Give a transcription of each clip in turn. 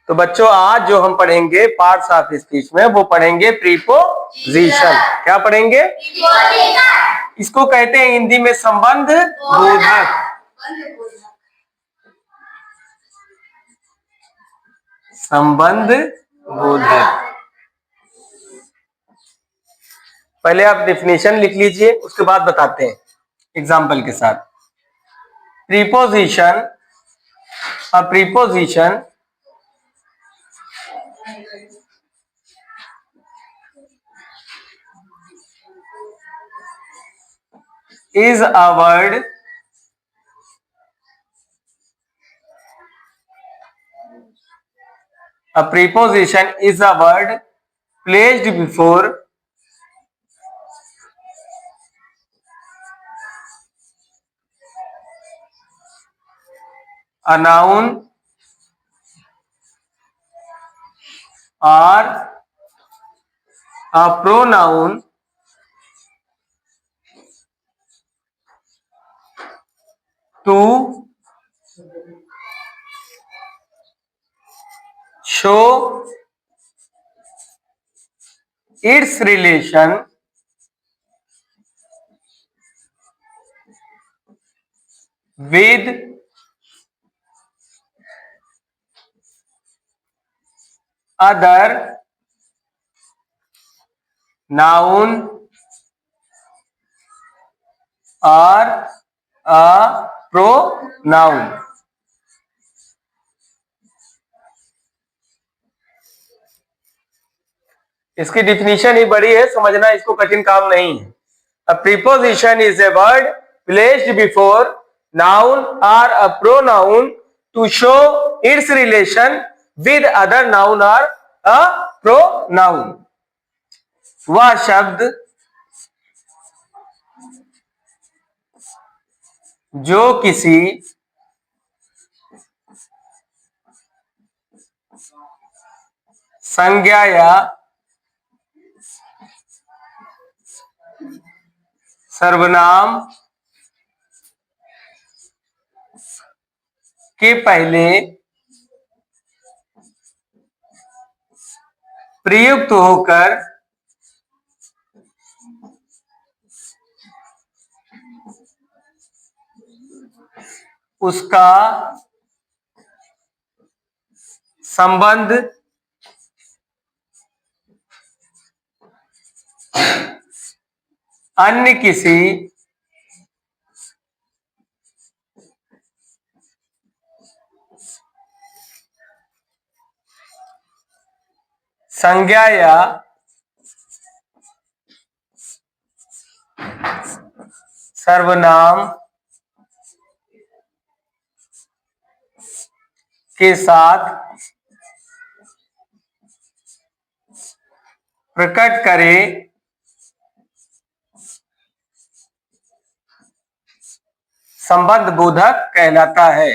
तो बच्चों आज जो हम पढ़ेंगे पार्ट्स ऑफ स्पीच में वो पढ़ेंगे प्रीपोजिशन। क्या पढ़ेंगे? इसको कहते हैं हिंदी में संबंध बोधक। संबंध बोधक। पहले आप डेफिनेशन लिख लीजिए, उसके बाद बताते हैं एग्जाम्पल के साथ। Preposition, a preposition is a word a preposition is a word placed before a noun or a pronoun to show its relation with other noun or a pronoun। इसकी डिफिनीशन ही बड़ी है, समझना इसको कठिन काम नहीं है। A preposition is a word placed before noun or a pronoun to show its relation with other noun or a pronoun। वह शब्द जो किसी संज्ञा या सर्वनाम के पहले प्रयुक्त होकर उसका संबंध अन्य किसी संज्ञा या सर्वनाम के साथ प्रकट करे संबंध बोधक कहलाता है।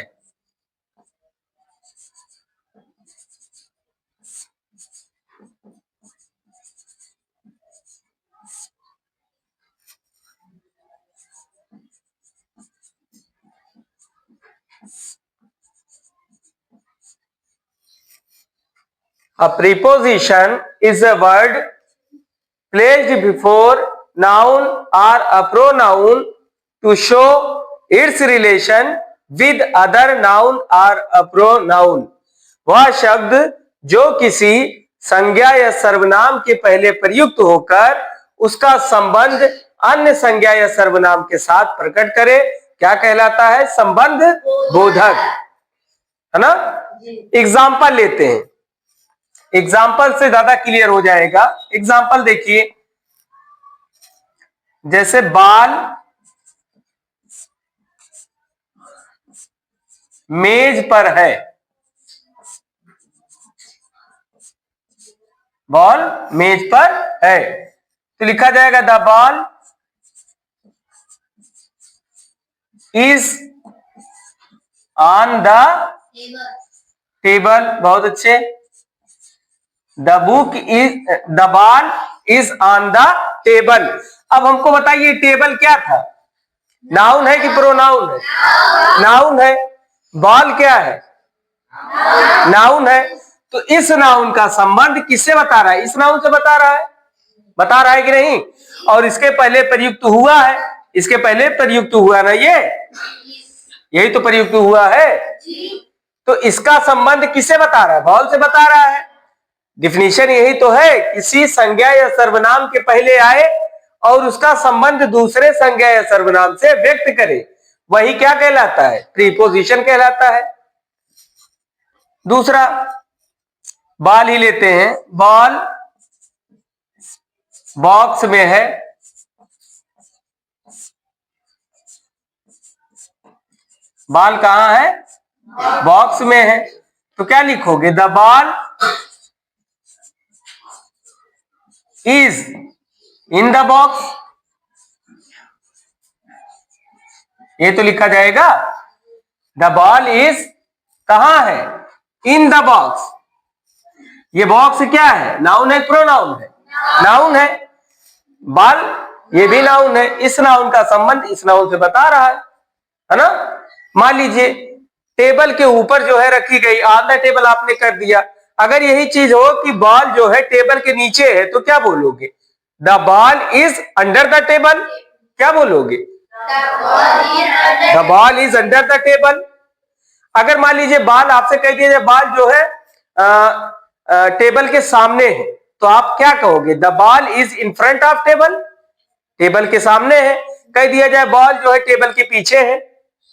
A preposition is a word placed before noun or a pronoun to show its relation with other noun or a pronoun। वह शब्द जो किसी संज्ञा या सर्वनाम के पहले प्रयुक्त होकर उसका संबंध अन्य संज्ञा या सर्वनाम के साथ प्रकट करे, क्या कहलाता है? संबंध बोधक, है ना। एग्जाम्पल लेते हैं, एग्जाम्पल से ज्यादा क्लियर हो जाएगा। एग्जाम्पल देखिए, जैसे बाल मेज पर है, बॉल मेज पर है, तो लिखा जाएगा the ball is on the table. बहुत अच्छे। The ball is on the table. अब हमको बताइए टेबल क्या था? नाउन है कि प्रोनाउन है? नाउन है। बॉल क्या है? नाउन है। तो इस नाउन का संबंध किससे बता रहा है? इस नाउन से बता रहा है कि नहीं? और इसके पहले प्रयुक्त हुआ है, इसके पहले प्रयुक्त हुआ ना, यही तो प्रयुक्त हुआ है। तो इसका संबंध किससे बता रहा है? वॉल से बता रहा है। डिफिनीशन यही तो है, किसी संज्ञा या सर्वनाम के पहले आए और उसका संबंध दूसरे संज्ञा या सर्वनाम से व्यक्त करे, वही क्या कहलाता है? प्रीपोजिशन कहलाता है। दूसरा, बॉल ही लेते हैं। बॉल बॉक्स में है, बॉल कहां है? बॉक्स में है। तो क्या लिखोगे? The ball is in the box, ये तो लिखा जाएगा। द बॉल इज कहां है? In the box. ये बॉक्स क्या है? नाउन है, प्रोनाउन है? नाउन है। बॉल ये भी नाउन है। इस नाउन का संबंध इस नाउन से बता रहा है ना? मान लीजिए टेबल के ऊपर जो है रखी गई, ऑन द टेबल आपने कर दिया। अगर यही चीज हो कि बॉल जो है टेबल के नीचे है, तो क्या बोलोगे? The ball is under the table. क्या बोलोगे? The ball is under the table. अगर मान लीजिए बॉल आपसे कह दिया जाए बॉल जो है टेबल के सामने है, तो आप क्या कहोगे? The ball is in front of table, table के सामने है। कह दिया जाए बॉल जो है टेबल के पीछे है,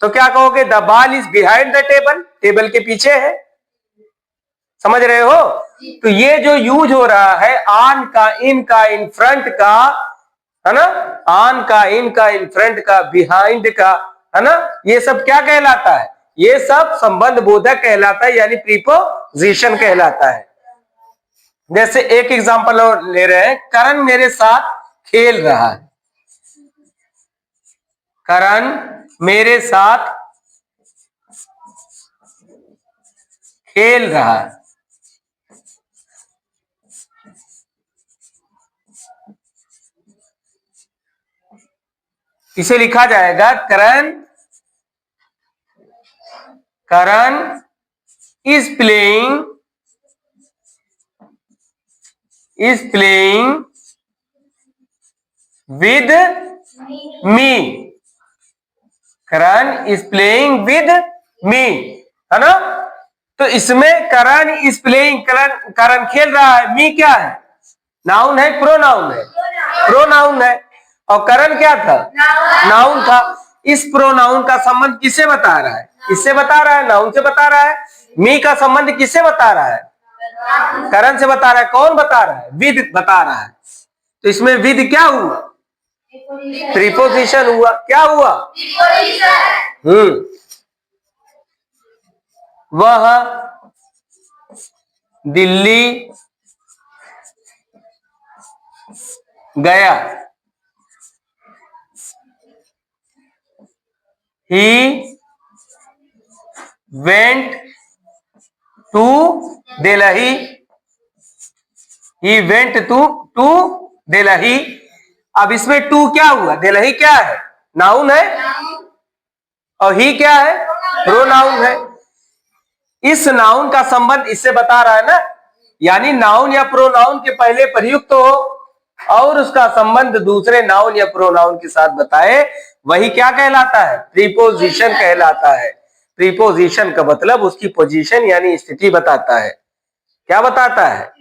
तो क्या कहोगे? The ball is behind the table, table के पीछे है। समझ रहे हो? तो ये जो यूज हो रहा है ऑन का, इन का, इन फ्रंट का, है ना? ऑन का, इन का, इन फ्रंट का, बिहाइंड का, है ना? ये सब क्या कहलाता है? ये सब संबंध बोधक कहलाता है, यानी प्रीपोजिशन कहलाता है। जैसे एक एग्जांपल और ले रहे हैं, करण मेरे साथ खेल रहा है। करण मेरे साथ खेल रहा है। इसे लिखा जाएगा Karan is playing with me. Karan is playing with me, है ना? तो इसमें करण इज प्लेइंग, करण खेल रहा है। मी क्या है? नाउन है, प्रोनाउन है? प्रोनाउन है। और करण क्या था? नाउन था। इस प्रोनाउन का संबंध किससे बता रहा है? किससे बता रहा है? नाउन से बता रहा है। मी का संबंध किससे बता रहा है? करण से बता रहा है। कौन बता रहा है? विद बता रहा है। तो इसमें विद क्या हुआ? प्रीपोजिशन हुआ। क्या हुआ? वह दिल्ली गया। He went to Delhi. He went to Delhi. अब इसमें टू क्या हुआ? दिल्ली क्या है? नाउन है। और ही क्या है? प्रोनाउन है। इस नाउन का संबंध इससे बता रहा है ना, यानी नाउन या प्रोनाउन के पहले प्रयुक्त हो और उसका संबंध दूसरे नाउन या प्रोनाउन के साथ बताए, वही क्या कहलाता है? प्रीपोजिशन कहलाता है। प्रीपोजिशन का मतलब उसकी पोजीशन यानी स्थिति बताता है। क्या बताता है?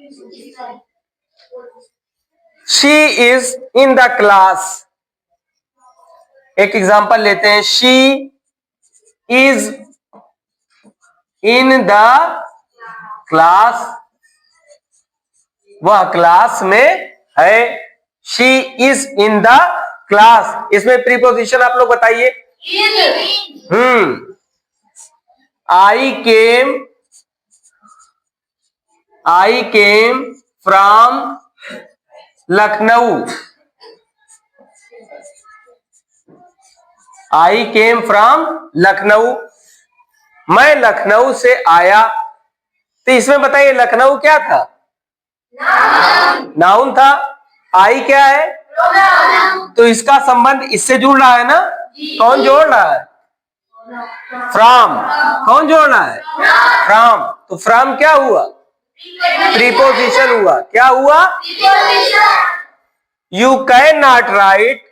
She is in the class. एक एग्जांपल लेते हैं। She is in the class, वह क्लास में है। She is in the class, इसमें प्रीपोजिशन आप लोग बताइए। I came from Lucknow. I came from Lucknow, मैं लखनऊ से आया। तो इसमें बताइए लखनऊ क्या था? नाउन था। आई क्या है? तो इसका संबंध इससे जुड़ रहा है ना? कौन जोड़ रहा है? फ्रॉम। कौन जोड़ रहा है? फ्रॉम। तो फ्रॉम क्या हुआ? प्रीपोजिशन हुआ। क्या हुआ? यू कैन नॉट राइट,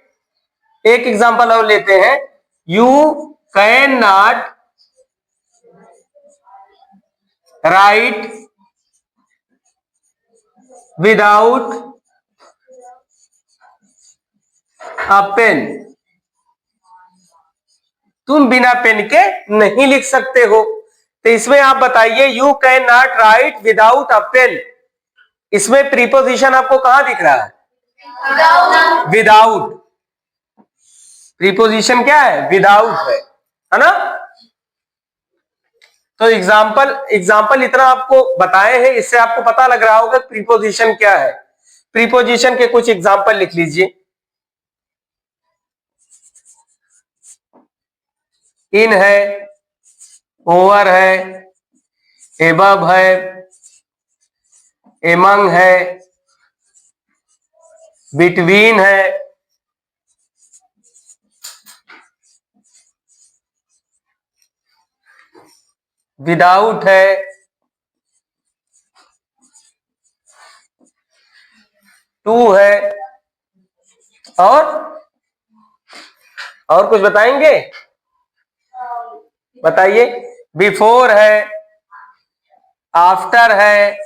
एक एग्जांपल और लेते हैं, you can not write without a pen. तुम बिना पेन के नहीं लिख सकते हो। तो इसमें आप बताइए, you can not write without a pen, इसमें प्रीपोजिशन आपको कहां दिख रहा है? विदाउट। प्रीपोजिशन क्या है? विदाउट है ना? तो एग्जाम्पल इतना आपको बताए हैं, इससे आपको पता लग रहा होगा प्रीपोजिशन क्या है। प्रीपोजिशन के कुछ एग्जाम्पल लिख लीजिए। इन है, ओवर है, एबव है, एमंग है, बिटवीन है, विदाउट है, टू है, और कुछ बताएंगे? बताइए। बिफोर है, आफ्टर है,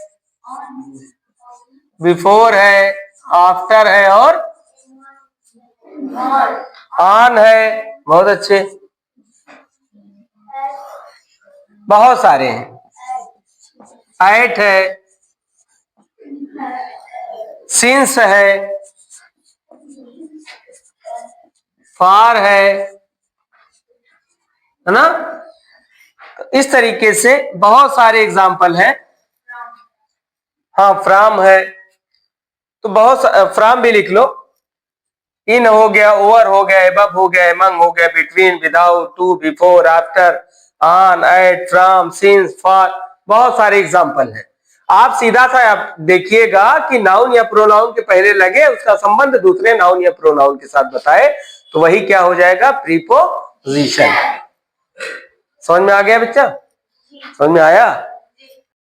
बिफोर है, आफ्टर है, और ऑन है। बहुत अच्छे, बहुत सारे हैं। एट है, सिंस है, फार है ना? इस तरीके से बहुत सारे एग्जाम्पल हैं। हाँ, फ्राम है, तो बहुत फ्राम भी लिख लो। इन हो गया, ओवर हो गया, एबव हो गया, एमंग हो गया, between, without, to, before, after, on, at, from, since, for, बहुत सारे एग्जाम्पल हैं। आप सीधा सा आप देखिएगा कि नाउन या प्रोनाउन के पहले लगे, उसका संबंध दूसरे नाउन या प्रोनाउन के साथ बताए, तो वही क्या हो जाएगा? प्रीपोजिशन। समझ में आ गया बच्चा? समझ में आया?